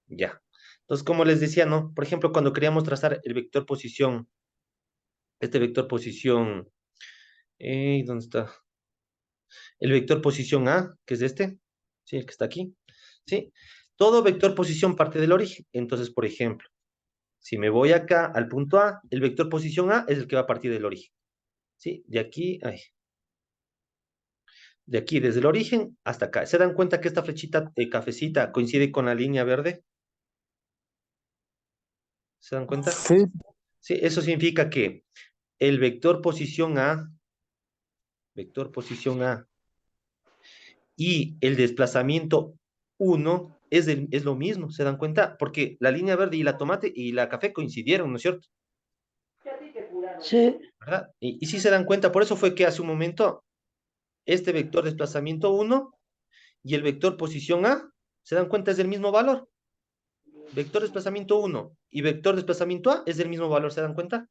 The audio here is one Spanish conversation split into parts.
Ya. Entonces, como les decía, ¿no? Por ejemplo, cuando queríamos trazar el vector posición, este vector posición, ¿dónde está? El vector posición A, que es este, ¿sí? El que está aquí, ¿sí? Todo vector posición parte del origen. Entonces, por ejemplo, si me voy acá al punto A, el vector posición A es el que va a partir del origen, ¿sí? De aquí, ay, de aquí, desde el origen hasta acá. ¿Se dan cuenta que esta flechita cafecita coincide con la línea verde? ¿Se dan cuenta? Sí, Sí, eso significa que el vector posición A y el desplazamiento uno es lo mismo, ¿se dan cuenta? Porque la línea verde y la tomate y la café coincidieron, ¿no es cierto? sí, ¿Verdad? Y si se dan cuenta, por eso fue que hace un momento este vector desplazamiento uno y el vector posición A, ¿se dan cuenta? Es del mismo valor. Vector desplazamiento uno y vector desplazamiento A es del mismo valor, ¿se dan cuenta?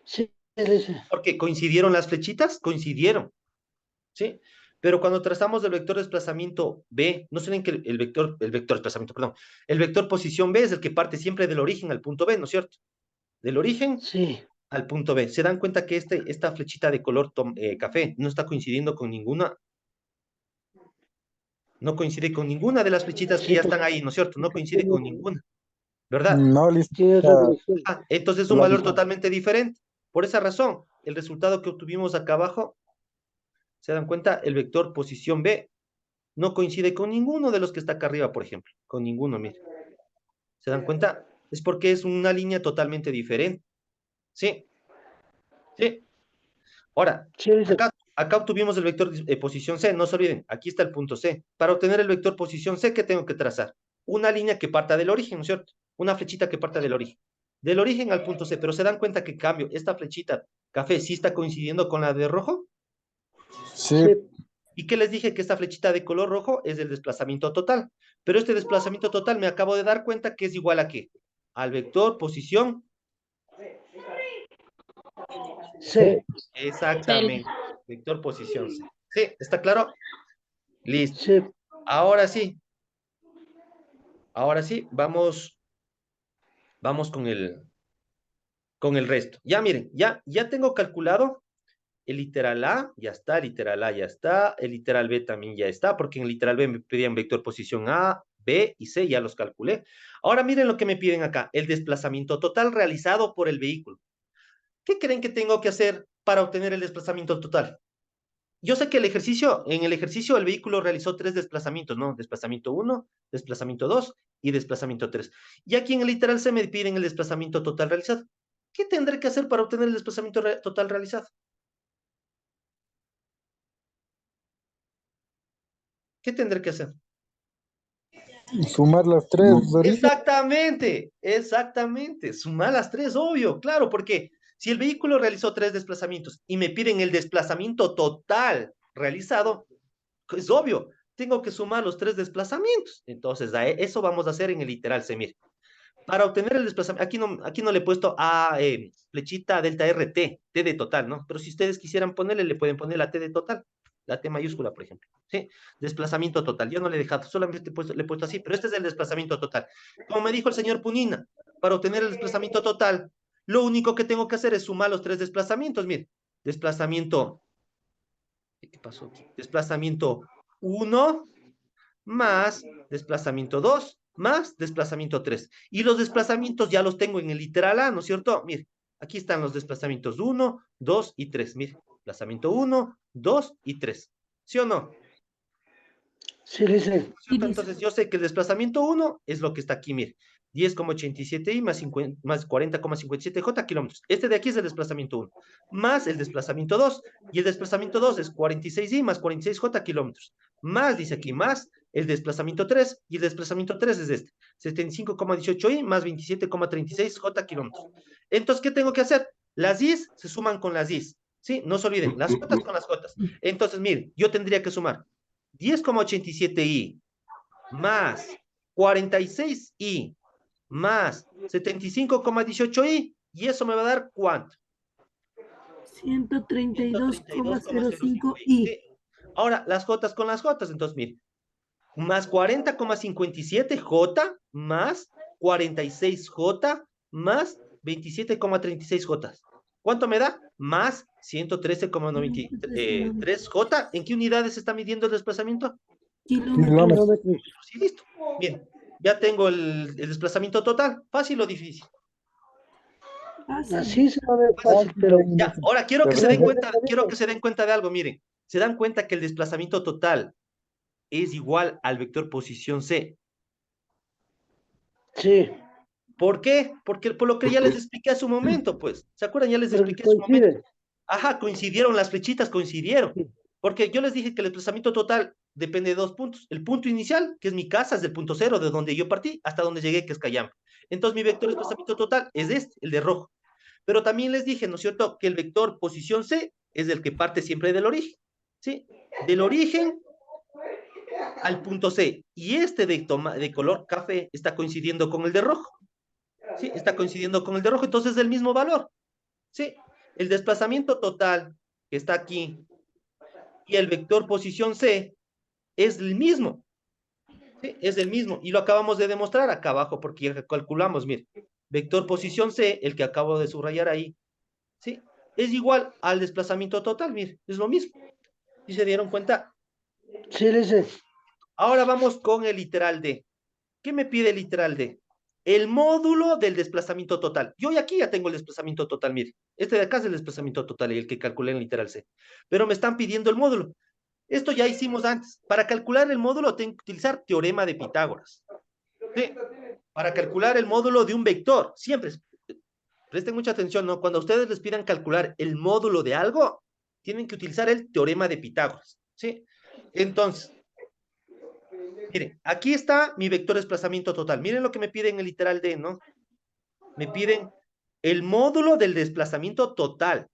sí, sí, sí. Porque coincidieron las flechitas, coincidieron, ¿sí? Pero cuando trazamos el vector desplazamiento B, no se ven que el vector desplazamiento, perdón, el vector posición B es el que parte siempre del origen al punto B, ¿no es cierto? Del origen Sí, al punto B. ¿Se dan cuenta que esta flechita de color café no está coincidiendo con ninguna? No coincide con ninguna de las flechitas que sí, ya pues están ahí, ¿no es cierto? No coincide con ninguna, ¿verdad? no, listo. Tiene otra dirección. Ah, entonces es un valor Lógico. totalmente diferente. Por esa razón, el resultado que obtuvimos acá abajo, ¿se dan cuenta? El vector posición B no coincide con ninguno de los que está acá arriba, por ejemplo. Con ninguno, mire. ¿Se dan cuenta? Es porque es una línea totalmente diferente. Sí, sí. Ahora, Sí, dice. acá obtuvimos el vector posición C. No se olviden, aquí está el punto C. Para obtener el vector posición C, ¿qué tengo que trazar? Una línea que parta del origen, ¿no es cierto? Una flechita que parta del origen. Del origen al punto C. Pero se dan cuenta que cambio, esta flechita café sí está coincidiendo con la de rojo. Sí, ¿Y qué les dije? Que esta flechita de color rojo es el desplazamiento total. Pero este desplazamiento total me acabo de dar cuenta que es igual a ¿qué? Al vector posición. sí, Cel. Exactamente. Vector posición C. ¿Sí? ¿Está claro? Listo. sí. Ahora sí, ahora sí, vamos con el resto. Ya miren, ya tengo calculado el literal A, ya está, el literal A ya está, el literal B también ya está, porque en el literal B me pedían vector posición A, B y C, ya los calculé. Ahora miren lo que me piden acá, el desplazamiento total realizado por el vehículo. ¿Qué creen que tengo que hacer para obtener el desplazamiento total? Yo sé que en el ejercicio el vehículo realizó 3 desplazamientos, ¿no? Desplazamiento uno, desplazamiento 2 y desplazamiento 3. Y aquí en el literal se me piden el desplazamiento total realizado. ¿Qué tendré que hacer para obtener el desplazamiento total realizado? ¿Qué tendré que hacer? Sumar las tres de origen. Exactamente, exactamente. Sumar las 3, obvio, claro, porque si el vehículo realizó 3 desplazamientos y me piden el desplazamiento total realizado, es obvio, tengo que sumar los 3 desplazamientos. Entonces, eso vamos a hacer en el literal semir. Para obtener el desplazamiento, aquí no le he puesto a flechita delta RT, T de total, ¿no? Pero si ustedes quisieran ponerle, le pueden poner la T de total, la T mayúscula, por ejemplo. ¿Sí? Desplazamiento total. Yo no le he dejado, solamente le he puesto así, pero este es el desplazamiento total. Como me dijo el señor Punina, para obtener el desplazamiento total, lo único que tengo que hacer es sumar los 3 desplazamientos. Mire, desplazamiento, ¿qué pasó aquí? Desplazamiento uno más desplazamiento 2 más desplazamiento 3. Y los desplazamientos ya los tengo en el literal A, ¿no es cierto? Mire, aquí están los desplazamientos uno, 2 y 3. Mire, desplazamiento uno, 2 y 3. ¿Sí o no? Sí, dice. Sí, ¿Cierto? dice. Entonces yo sé que el desplazamiento uno es lo que está aquí, mire. 10,87 i más, 50, más 40,57 j kilómetros. Este de aquí es el desplazamiento uno. Más el desplazamiento 2. Y el desplazamiento 2 es 46 i más 46 j kilómetros. Más, dice aquí, más el desplazamiento 3. Y el desplazamiento 3 es este. 75,18 i más 27,36 j kilómetros. Entonces, ¿qué tengo que hacer? Las i's se suman con las i's. ¿Sí? No se olviden, las jotas con las jotas. Entonces, miren, yo tendría que sumar 10,87i más 46i más 75,18i y eso me va a dar ¿cuánto? 132,05 132,05i. y ¿Sí? Ahora, las jotas con las jotas, entonces, mire, más 40,57J más 46J más 27,36J. ¿Cuánto me da? Más 113,93J. ¿En qué unidades se está midiendo el desplazamiento? Kilómetros. Kilómetros. Sí, listo. Bien, ya tengo el desplazamiento total. ¿Fácil o difícil? Así se va a ver fácil, Fácil, pero Ya, ahora quiero que pero se den pero cuenta, quiero que se den cuenta de algo, miren. Se dan cuenta que el desplazamiento total es igual al vector posición C. sí, ¿Por qué? Porque por lo que ya les expliqué hace un momento, pues. ¿Se acuerdan? Ya les porque expliqué hace un momento. coincide. Ajá, coincidieron, las flechitas coincidieron. Sí, Porque yo les dije que el desplazamiento total depende de dos puntos. El punto inicial, que es mi casa, es del punto cero, de donde yo partí, hasta donde llegué, que es Cayambe. Entonces, mi vector de desplazamiento total es este, el de rojo. Pero también les dije, ¿no es cierto?, que el vector posición C es el que parte siempre del origen. ¿Sí? Del origen al punto C. Y este de color café está coincidiendo con el de rojo. ¿Sí? Está coincidiendo con el de rojo, entonces es el mismo valor. ¿Sí? El desplazamiento total que está aquí y el vector posición C es el mismo. ¿Sí? Es el mismo. Y lo acabamos de demostrar acá abajo porque ya calculamos, mire, vector posición C, el que acabo de subrayar ahí, ¿sí? Es igual al desplazamiento total, mire, es lo mismo. ¿Sí se dieron cuenta? sí, dice, Ahora vamos con el literal D. ¿Qué me pide el literal D? El módulo del desplazamiento total. Yo aquí ya tengo el desplazamiento total, mire. Este de acá es el desplazamiento total, el que calculé en literal C. Pero me están pidiendo el módulo. Esto ya hicimos antes. Para calcular el módulo tengo que utilizar teorema de Pitágoras. ¿Sí? Para calcular el módulo de un vector, siempre, presten mucha atención, ¿no? Cuando ustedes les pidan calcular el módulo de algo, tienen que utilizar el teorema de Pitágoras. ¿Sí? Entonces, miren, aquí está mi vector de desplazamiento total. Miren lo que me piden en el literal D, ¿no? Me piden el módulo del desplazamiento total.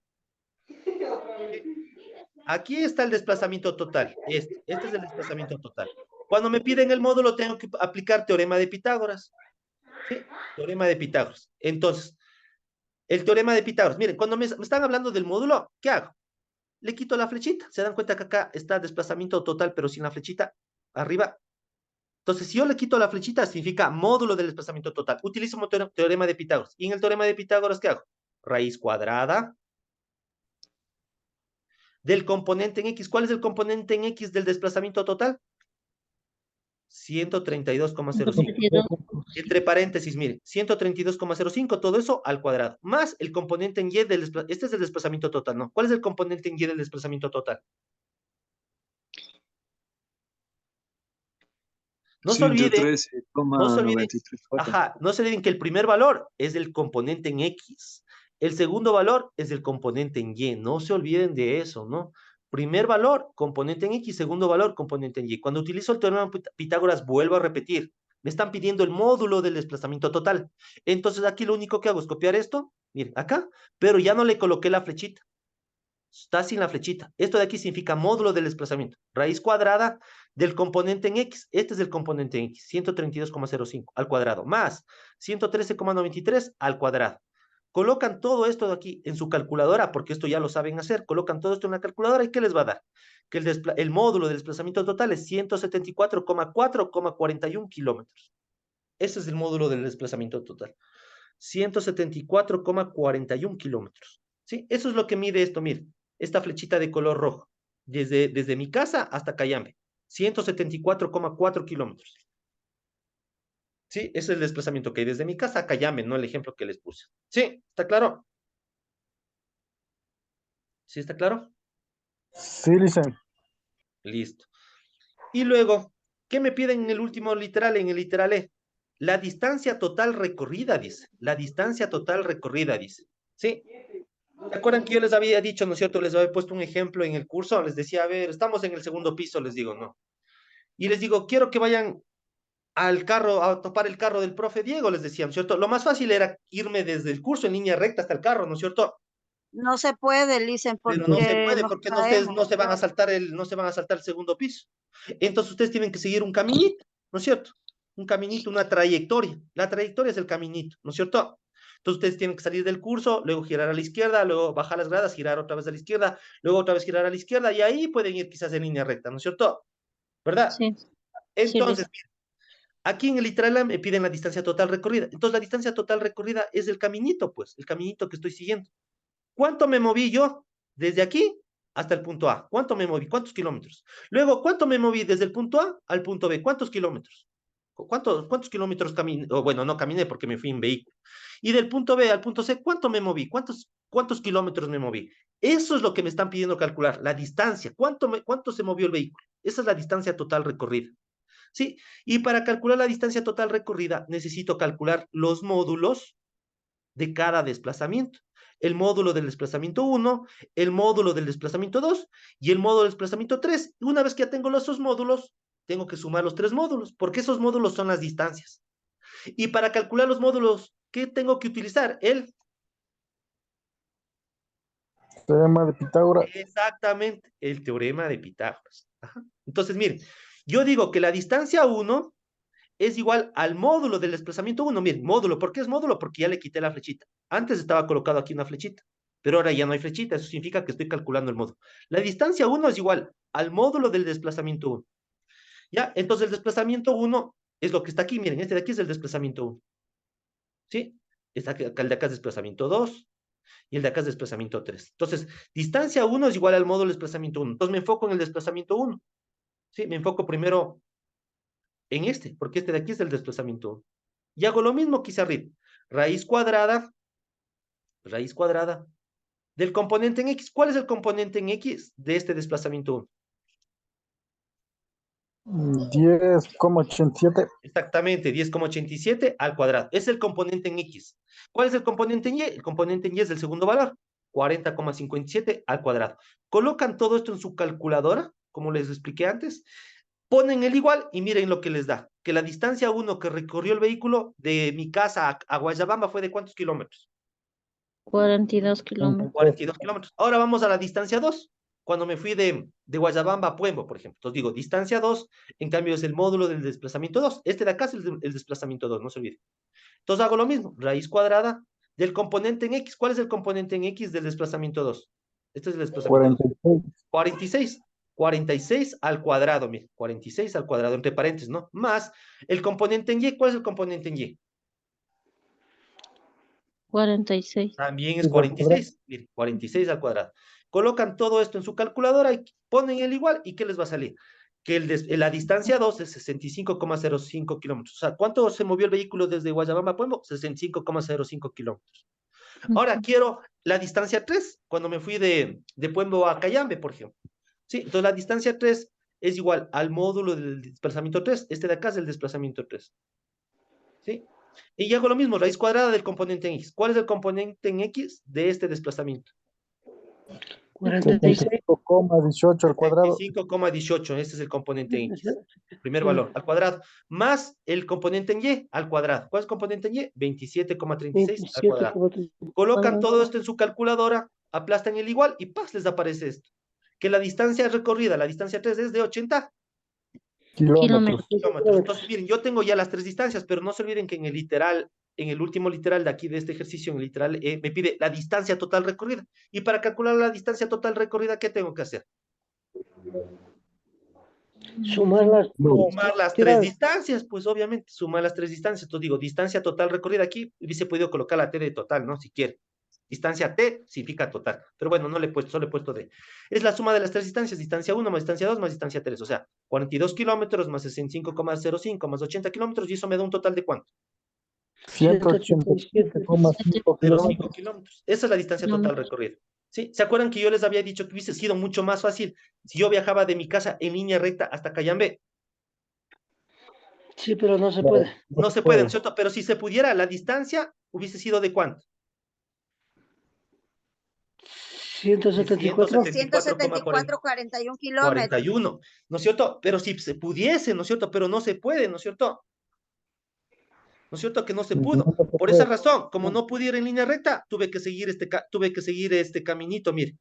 Aquí está el desplazamiento total. Este es el desplazamiento total. Cuando me piden el módulo, tengo que aplicar teorema de Pitágoras. ¿Sí? Teorema de Pitágoras. Entonces, el teorema de Pitágoras. Miren, cuando me están hablando del módulo, ¿qué hago? Le quito la flechita. Se dan cuenta que acá está desplazamiento total, pero sin la flechita arriba. Entonces, si yo le quito la flechita, significa módulo del desplazamiento total. Utilizo un teorema de Pitágoras. Y en el teorema de Pitágoras, ¿qué hago? Raíz cuadrada del componente en X. ¿Cuál es el componente en X del desplazamiento total? 132,05. Entre paréntesis, mire, 132,05, todo eso al cuadrado, más el componente en Y del desplazamiento. Este es el desplazamiento total, ¿no? ¿Cuál es el componente en Y del desplazamiento total? No se olviden, no se olviden, 113,93J. ajá, no se olviden que el primer valor es el componente en X, el segundo valor es el componente en Y, no se olviden de eso, ¿no? Primer valor, componente en X, segundo valor, componente en Y. Cuando utilizo el teorema de Pitágoras, vuelvo a repetir, me están pidiendo el módulo del desplazamiento total. Entonces aquí lo único que hago es copiar esto, miren, acá, pero ya no le coloqué la flechita. Está sin la flechita. Esto de aquí significa módulo del desplazamiento. Raíz cuadrada del componente en X. Este es el componente en X, 132,05 al cuadrado, más 113,93 al cuadrado. Colocan todo esto de aquí en su calculadora, porque esto ya lo saben hacer. Colocan todo esto en la calculadora y ¿qué les va a dar? Que el módulo del desplazamiento total es 174,4,41 kilómetros. Ese es el módulo del desplazamiento total. 174,41 kilómetros. ¿Sí? Eso es lo que mide esto, mire. Esta flechita de color rojo. Desde mi casa hasta Cayambe. 174,4 kilómetros. ¿Sí? Ese es el desplazamiento que hay desde mi casa a Cayambe, no el ejemplo que les puse. ¿Sí? ¿Está claro? ¿Sí está claro? Sí, dicen. Listo. Y luego, ¿qué me piden en el último literal, en el literal E? La distancia total recorrida, dice. La distancia total recorrida, dice. ¿Sí? ¿Se acuerdan que yo les había dicho, no es cierto? Les había puesto un ejemplo en el curso. Les decía, a ver, estamos en el segundo piso, les digo, no. Y les digo, quiero que vayan al carro, a topar el carro del profe Diego, les decía, ¿no es cierto? Lo más fácil era irme desde el curso en línea recta hasta el carro, ¿no es cierto? No se puede, Licen, Pero no se porque puede nos porque no, ustedes caemos. no se van a saltar no se van a saltar el segundo piso. Entonces ustedes tienen que seguir un caminito, ¿no es cierto? Un caminito, una trayectoria. La trayectoria es el caminito, ¿no es cierto? Entonces ustedes tienen que salir del curso, luego girar a la izquierda, luego bajar las gradas, girar otra vez a la izquierda, luego otra vez girar a la izquierda y ahí pueden ir quizás en línea recta, ¿no es cierto? ¿Verdad? Sí. Entonces, mira, aquí en el literal A me piden la distancia total recorrida. Entonces, la distancia total recorrida es el caminito, pues, el caminito que estoy siguiendo. ¿Cuánto me moví yo desde aquí hasta el punto A? ¿Cuánto me moví? ¿Cuántos kilómetros? Luego, ¿cuánto me moví desde el punto A al punto B? ¿Cuántos kilómetros? ¿Cuántos kilómetros caminé? O bueno, no caminé porque me fui en vehículo. Y del punto B al punto C, ¿cuánto me moví? ¿Cuántos kilómetros me moví? Eso es lo que me están pidiendo calcular, la distancia. ¿Cuánto se movió el vehículo? Esa es la distancia total recorrida. ¿Sí? Y para calcular la distancia total recorrida, necesito calcular los módulos de cada desplazamiento. El módulo del desplazamiento 1, el módulo del desplazamiento 2 y el módulo del desplazamiento 3. Y una vez que ya tengo los dos módulos, tengo que sumar los tres módulos, porque esos módulos son las distancias. Y para calcular los módulos, ¿qué tengo que utilizar? Teorema de Pitágoras. Exactamente, el teorema de Pitágoras. Ajá. Entonces, miren, yo digo que la distancia 1 es igual al módulo del desplazamiento 1. Miren, módulo, ¿por qué es módulo? Porque ya le quité la flechita. Antes estaba colocado aquí una flechita, pero ahora ya no hay flechita. Eso significa que estoy calculando el módulo. La distancia 1 es igual al módulo del desplazamiento 1. ¿Ya? Entonces el desplazamiento 1 es lo que está aquí. Miren, este de aquí es el desplazamiento 1. ¿Sí? Está acá, el de acá es desplazamiento 2 y el de acá es desplazamiento 3. Entonces, distancia 1 es igual al módulo del desplazamiento 1. Entonces me enfoco en el desplazamiento 1. ¿Sí? Me enfoco primero en este, porque este de aquí es el desplazamiento 1. Y hago lo mismo que hice arriba. Raíz cuadrada del componente en X. ¿Cuál es el componente en X de este desplazamiento 1? 10,87. Exactamente, 10,87 al cuadrado. Es el componente en X. ¿Cuál es el componente en Y? El componente en Y es el segundo valor, 40,57 al cuadrado. Colocan todo esto en su calculadora, como les expliqué antes, ponen el igual y miren lo que les da. Que la distancia 1 que recorrió el vehículo de mi casa a Guayabamba fue de ¿cuántos kilómetros? 42 kilómetros. 42 kilómetros. Ahora vamos a la distancia 2. Cuando me fui de Guayabamba a Puembo, por ejemplo. Entonces digo, distancia 2, en cambio es el módulo del desplazamiento 2. Este de acá es el desplazamiento 2, no se olvide. Entonces hago lo mismo, raíz cuadrada del componente en X. ¿Cuál es el componente en X del desplazamiento 2? Este es el desplazamiento 2. 46. 46. 46 al cuadrado, mire, 46 al cuadrado, entre paréntesis, ¿no? Más el componente en Y. ¿Cuál es el componente en Y? 46. También es 46. Mire, 46 al cuadrado. Colocan todo esto en su calculadora y ponen el igual. ¿Y qué les va a salir? Que la distancia 2 es 65,05 kilómetros. O sea, ¿cuánto se movió el vehículo desde Guayabamba a Puembo? 65,05 kilómetros. Ahora quiero la distancia 3, cuando me fui de Puembo a Cayambe, por ejemplo. ¿Sí? Entonces la distancia 3 es igual al módulo del desplazamiento 3. Este de acá es el desplazamiento 3. ¿Sí? Y hago lo mismo, raíz cuadrada del componente en X. ¿Cuál es el componente en X de este desplazamiento? 46. 75,18 al cuadrado. 25,18, este es el componente en X. Primer valor, al cuadrado. Más el componente en Y, al cuadrado. ¿Cuál es el componente en Y? 27,36 al cuadrado. Colocan todo esto en su calculadora, aplastan el igual y ¡paz! Les aparece esto. Que la distancia recorrida, la distancia 3 es de 80 kilómetros. kilómetros. Entonces, miren, yo tengo ya las tres distancias, pero no se olviden que en el literal, en el último literal de aquí de este ejercicio, en el literal me pide la distancia total recorrida. Y para calcular la distancia total recorrida, ¿qué tengo que hacer? Sumar las Sumar las tres distancias, pues obviamente, sumar las tres distancias. Entonces digo, distancia total recorrida aquí, hubiese podido colocar la T de total, ¿no? Si quiere. Distancia T significa total. Pero bueno, no le he puesto, solo he puesto D. Es la suma de las tres distancias, distancia 1 más distancia 2 más distancia 3. O sea, 42 kilómetros más 65,05 más 80 kilómetros, y eso me da un total de ¿cuánto? 187,5 0,5 kilómetros. kilómetros. Esa es la distancia total recorrida. ¿Sí? ¿Se acuerdan que yo les había dicho que hubiese sido mucho más fácil si yo viajaba de mi casa en línea recta hasta Cayambe? Sí, pero no se puede. No se puede, ¿no es cierto? Pero si se pudiera, la distancia hubiese sido ¿de cuánto? 174. 174,41 kilómetros. 41, ¿no es cierto? Pero si se pudiese, ¿no es cierto? Pero no se puede, ¿no es cierto? ¿No es cierto que no se pudo? Por esa razón, como no pude ir en línea recta, tuve que seguir este caminito, mire.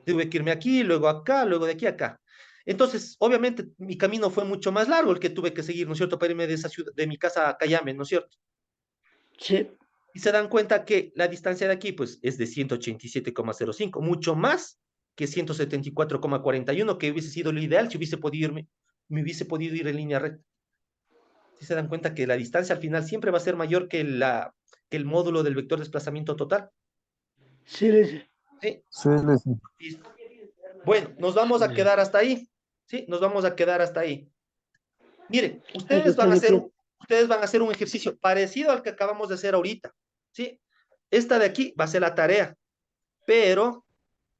Tuve que irme aquí, luego acá, luego de aquí a acá. Entonces, obviamente, mi camino fue mucho más largo el que tuve que seguir, ¿no es cierto? Para irme de esa ciudad, de mi casa a Cayambe, ¿no es cierto? Sí. Y se dan cuenta que la distancia de aquí, pues, es de 187,05, mucho más que 174,41, que hubiese sido lo ideal si hubiese podido irme me hubiese podido ir en línea recta. Si se dan cuenta que la distancia al final siempre va a ser mayor que el módulo del vector de desplazamiento total. Sí, Lice. ¿Sí? Sí, Lice. Listo. Bueno, nos vamos a quedar hasta ahí. Sí, nos vamos a quedar hasta ahí. Miren, Eso está bien. ustedes van a hacer un ejercicio parecido al que acabamos de hacer ahorita. ¿Sí? Esta de aquí va a ser la tarea, pero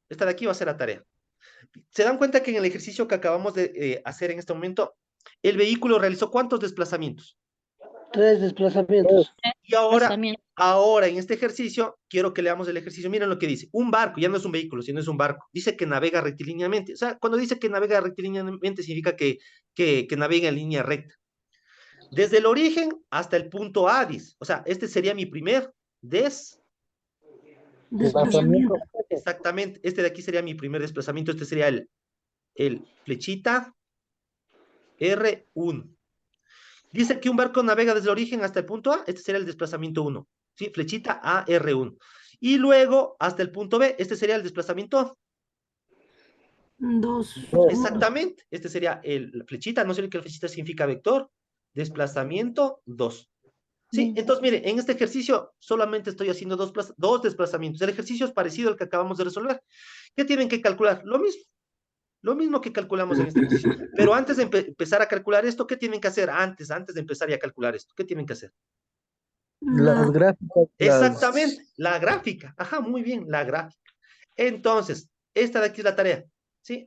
esta de aquí va a ser la tarea. ¿Se dan cuenta que en el ejercicio que acabamos de hacer en este momento, el vehículo realizó cuántos desplazamientos? 3 desplazamientos. Y ahora, Desplazamiento. ahora en este ejercicio, quiero que leamos el ejercicio. Miren lo que dice. Un barco, ya no es un vehículo, sino es un barco. Dice que navega rectilíneamente. O sea, cuando dice que navega rectilíneamente, significa que navega en línea recta. Desde el origen hasta el punto A, dice. O sea, este sería mi primer Desplazamiento. Exactamente. Este de aquí sería mi primer desplazamiento. Este sería el flechita R1. Dice que un barco navega desde el origen hasta el punto A, este sería el desplazamiento 1, ¿sí? Flechita A, R1. Y luego hasta el punto B, este sería el desplazamiento 2. exactamente. Este sería la flechita, no sé qué la flechita significa vector, desplazamiento 2. Sí, entonces mire, en este ejercicio solamente estoy haciendo dos desplazamientos. El ejercicio es parecido al que acabamos de resolver. ¿Qué tienen que calcular? Lo mismo que calculamos en este ejercicio. Pero antes de empezar a calcular esto, ¿qué tienen que hacer antes de empezar ya a calcular esto? ¿Qué tienen que hacer? Las gráficas, Exactamente, la gráfica. Ajá, muy bien, la gráfica. Entonces, esta de aquí es la tarea, ¿sí?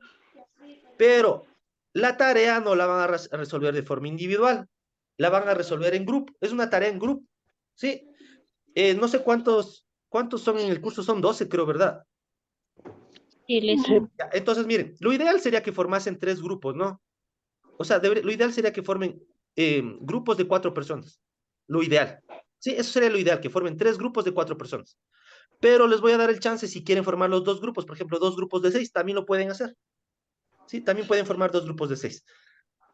Pero la tarea no la van a resolver de forma individual, la van a resolver en grupo. Es una tarea en grupo, ¿sí? No sé cuántos son en el curso, son 12, creo, ¿verdad? Sí, Sí. Ya, entonces, miren, lo ideal sería que formasen 3 grupos, ¿no? O sea, lo ideal sería que formen grupos de 4 personas. Lo ideal. Sí, eso sería lo ideal, que formen 3 grupos de 4 personas. Pero les voy a dar el chance si quieren formar los 2 grupos, por ejemplo, 2 grupos de 6, también lo pueden hacer. Sí, también pueden formar 2 grupos de 6.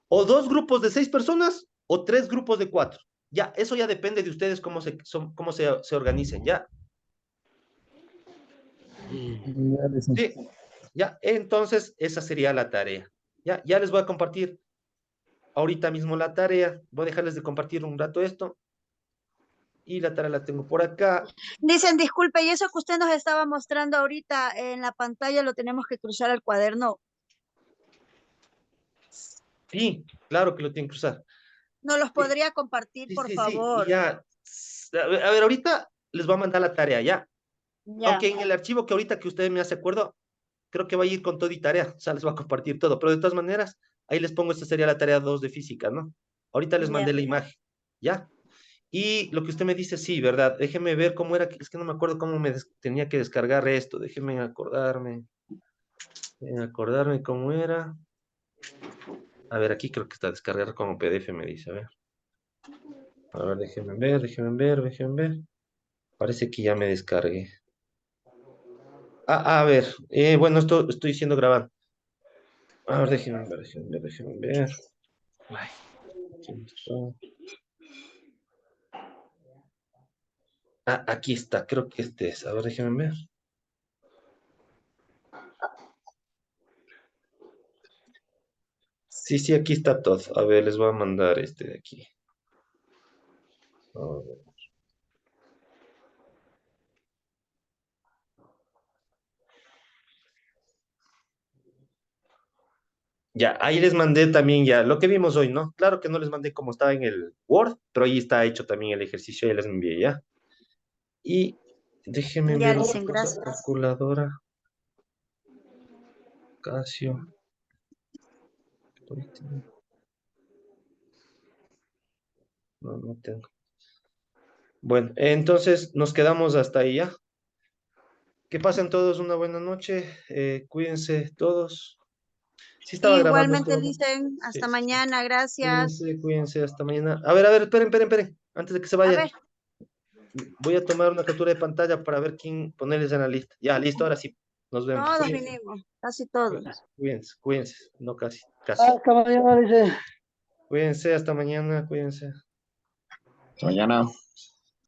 O 2 grupos de 6 personas o 3 grupos de 4. Ya, eso ya depende de ustedes cómo se organicen, ¿ya? ya, Lice. Sí, ya, entonces esa sería la tarea. Ya les voy a compartir ahorita mismo la tarea. Voy a dejarles de compartir un rato esto. Y la tarea la tengo por acá. Dicen, disculpe, y eso que usted nos estaba mostrando ahorita en la pantalla lo tenemos que cruzar al cuaderno. Sí, claro que lo tienen que usar. ¿Nos los Sí, podría compartir, sí, por sí, sí. Y favor? ya. A ver, ahorita les voy a mandar la tarea, ya. Ya, Aunque en el archivo que ahorita que usted me hace acuerdo, creo que va a ir con todo y tarea. O sea, les voy a compartir todo. Pero de todas maneras, ahí les pongo, esta sería la tarea 2 de física, ¿no? Ahorita les ya. mandé la imagen, ¿ya? Y lo que usted me dice, sí, ¿verdad? Déjeme ver cómo era, es que no me acuerdo cómo tenía que descargar esto. Déjeme acordarme cómo era. A ver, aquí creo que está descargar como PDF, me dice, a ver, déjenme ver. Parece que ya me descargué. A ver, bueno, esto estoy siendo grabado. A ver, déjenme ver. Ay, aquí no está. Aquí está, creo que este es. A ver, déjenme ver. Sí, sí, aquí está todo. A ver, les voy a mandar este de aquí. A ver. Ya, ahí les mandé también ya lo que vimos hoy, ¿no? Claro que no les mandé como estaba en el Word, pero ahí está hecho también el ejercicio, ahí les envié ya. Y déjenme Ya, ver otra dicen, cosa, gracias. calculadora, Casio. No, no tengo. Bueno, entonces nos quedamos hasta ahí ya. Que pasen todos una buena noche, cuídense todos. Sí estaba grabando Igualmente, todo. dicen, Sí, hasta sí, sí. mañana, gracias. Cuídense, hasta mañana. A ver, esperen, antes de que se A vayan. ver, Voy a tomar una captura de pantalla para ver quién ponerles en la lista. Ya, listo, ahora sí. Nos vemos. todos Cuídense, vinimos, casi todos. cuídense. No casi, casi. Hasta mañana, dice. Cuídense, hasta mañana, cuídense. Mañana.